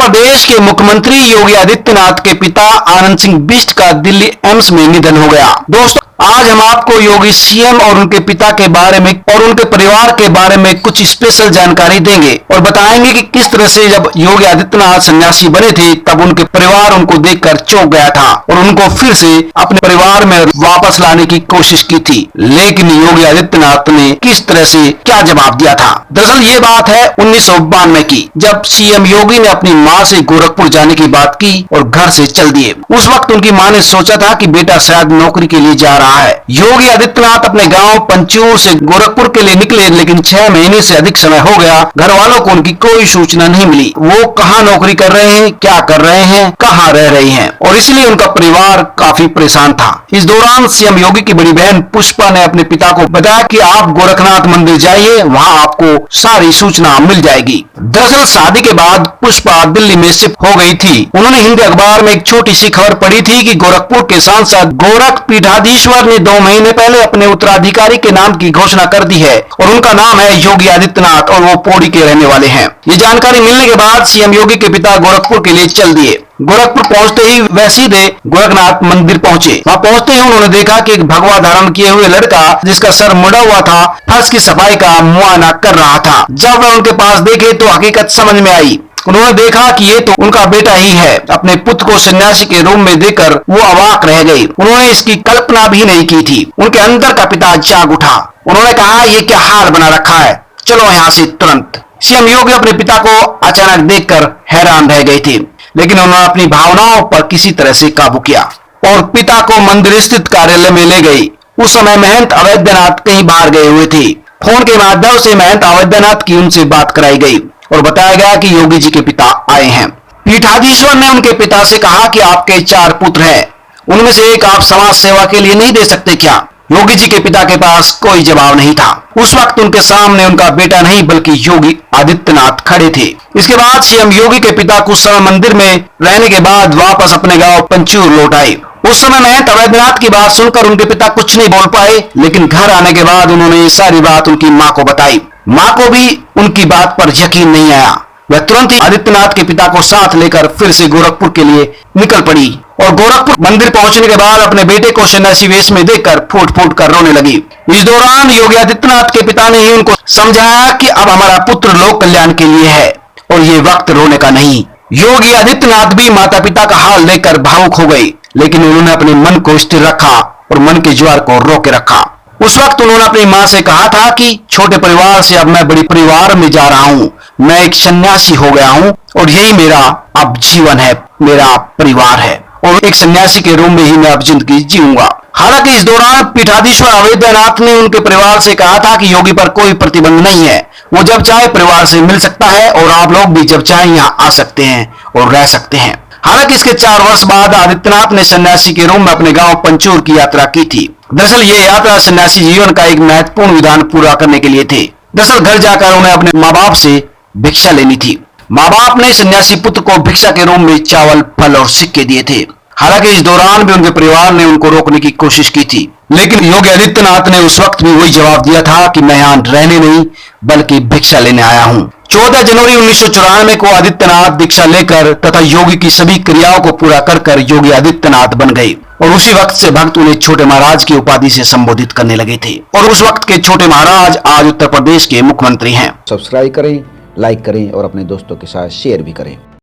प्रदेश के मुख्यमंत्री योगी आदित्यनाथ के पिता आनंद सिंह बिष्ट का दिल्ली एम्स में निधन हो गया। दोस्तों, आज हम आपको योगी सीएम और उनके पिता के बारे में और उनके परिवार के बारे में कुछ स्पेशल जानकारी देंगे और बताएंगे कि किस तरह से जब योगी आदित्यनाथ सन्यासी बने थे तब उनके परिवार उनको देखकर चौंक गया था और उनको फिर से अपने परिवार में वापस लाने की कोशिश की थी। लेकिन योगी आदित्यनाथ ने किस तरह से क्या जवाब दिया था? दरअसल ये बात है 1992 की, जब सीएम योगी ने अपनी मां से गोरखपुर जाने की बात की और घर से चल दिए। उस वक्त उनकी मां ने सोचा था कि बेटा शायद नौकरी के लिए जा रहा है। योगी आदित्यनाथ अपने गांव पंचूर से गोरखपुर के लिए निकले, लेकिन 6 महीने से अधिक समय हो गया, घर वालों को उनकी कोई सूचना नहीं मिली। वो कहां नौकरी कर रहे हैं, क्या कर रहे हैं, कहां रह रहे हैं, और इसलिए उनका परिवार काफी परेशान था। इस दौरान सीएम योगी की बड़ी बहन पुष्पा ने अपने पिता को बताया कि आप गोरखनाथ मंदिर जाइए, वहां आपको सारी सूचना मिल जाएगी। दरअसल शादी के बाद पुष्पा दिल्ली में शिफ्ट हो गई थी। उन्होंने हिंदी अखबार में एक छोटी सी खबर पढ़ी थी कि गोरखपुर के सांसद गोरख पीठाधीश्वर ने 2 महीने पहले अपने उत्तराधिकारी के नाम की घोषणा कर दी है और उनका नाम है योगी आदित्यनाथ और वो पौड़ी के रहने वाले हैं। ये जानकारी मिलने के बाद सीएम योगी के पिता गोरखपुर के लिए चल दिए। गोरखपुर पहुंचते ही वह सीधे गोरखनाथ मंदिर पहुंचे। वहां पहुंचते ही उन्होंने देखा कि एक भगवा धारण किए हुए लड़का जिसका सर मुड़ा हुआ था, फर्श की सफाई का मुआयना कर रहा था। जब वह उनके पास देखे तो हकीकत समझ में आई। उन्होंने देखा कि ये तो उनका बेटा ही है। अपने पुत्र को सन्यासी के रूम में देखकर वो अवाक रह गई। उन्होंने इसकी कल्पना भी नहीं की थी। उनके अंदर का पिता जाग उठा। उन्होंने कहा, ये क्या हाल बना रखा है, चलो यहाँ से तुरंत। सीएम योगी अपने पिता को अचानक देखकर हैरान रह गए थे, लेकिन उन्होंने अपनी भावनाओं पर किसी तरह से काबू किया और पिता को मंदिर स्थित कार्यालय में ले गई। उस समय महंत अवैधनाथ कहीं बाहर गए हुए थे। फोन के माध्यम से महंत अवैधनाथ की उनसे बात कराई गई और बताया गया कि योगी जी के पिता आए हैं। पीठाधीश्वर ने उनके पिता से कहा कि आपके 4 पुत्र हैं, उनमें से एक आप समाज सेवा के लिए नहीं दे सकते क्या? योगी जी के पिता के पास कोई जवाब नहीं था। उस वक्त उनके सामने उनका बेटा नहीं बल्कि योगी आदित्यनाथ खड़े थे। इसके बाद सीएम योगी के पिता कुछ समय मंदिर में रहने के बाद वापस अपने गांव पंचूर लौट आए। उस समय महंत अवैधनाथ की बात सुनकर उनके पिता कुछ नहीं बोल पाए, लेकिन घर आने के बाद उन्होंने ये सारी बात उनकी मां को बताई। मां को भी उनकी बात पर यकीन नहीं आया। वह तुरंत ही आदित्यनाथ के पिता को साथ लेकर फिर से गोरखपुर के लिए निकल पड़ी और गोरखपुर मंदिर पहुंचने के बाद अपने बेटे को सन्यासी वेश में देखकर फूट फूट कर रोने लगी। इस दौरान योगी आदित्यनाथ के पिता ने ही उनको समझाया कि अब हमारा पुत्र लोक कल्याण के लिए है और ये वक्त रोने का नहीं। योगी आदित्यनाथ भी माता पिता का हाल देखकर भावुक हो गई, लेकिन उन्होंने अपने मन को स्थिर रखा और मन के ज्वार को रोके रखा। उस वक्त उन्होंने अपनी मां से कहा था कि छोटे परिवार से अब मैं बड़ी परिवार में जा रहा हूं, मैं एक सन्यासी हो गया हूं और यही मेरा अब जीवन है, मेरा परिवार है और एक सन्यासी के रूप में ही मैं अब जिंदगी जीऊंगा। हालांकि इस दौरान पीठाधीश्वर अवैधनाथ ने उनके परिवार से कहा था कि योगी पर कोई प्रतिबंध नहीं है, वो जब चाहे परिवार से मिल सकता है और आप लोग भी जब चाहे यहाँ आ सकते हैं और रह सकते हैं। हालांकि इसके 4 वर्ष बाद आदित्यनाथ ने सन्यासी के रूप में अपने गांव पंचूर की यात्रा की थी। दरअसल ये यात्रा सन्यासी जीवन का एक महत्वपूर्ण विधान पूरा करने के लिए थे। दरअसल घर जाकर उन्हें अपने माँ बाप से भिक्षा लेनी थी। माँ बाप ने सन्यासी पुत्र को भिक्षा के रूप में चावल, फल और सिक्के दिए थे। हालांकि इस दौरान भी उनके परिवार ने उनको रोकने की कोशिश की थी, लेकिन योगी आदित्यनाथ ने उस वक्त भी वही जवाब दिया था कि मैं यहाँ रहने नहीं बल्कि भिक्षा लेने आया हूँ। 14 जनवरी 1994 को आदित्यनाथ दीक्षा लेकर तथा योगी की सभी क्रियाओं को पूरा कर योगी आदित्यनाथ बन गए और उसी वक्त से भक्त उन्हें छोटे महाराज की उपाधि से संबोधित करने लगे थे और उस वक्त के छोटे महाराज आज उत्तर प्रदेश के मुख्यमंत्री हैं। सब्सक्राइब करें, लाइक करें और अपने दोस्तों के साथ शेयर भी करें।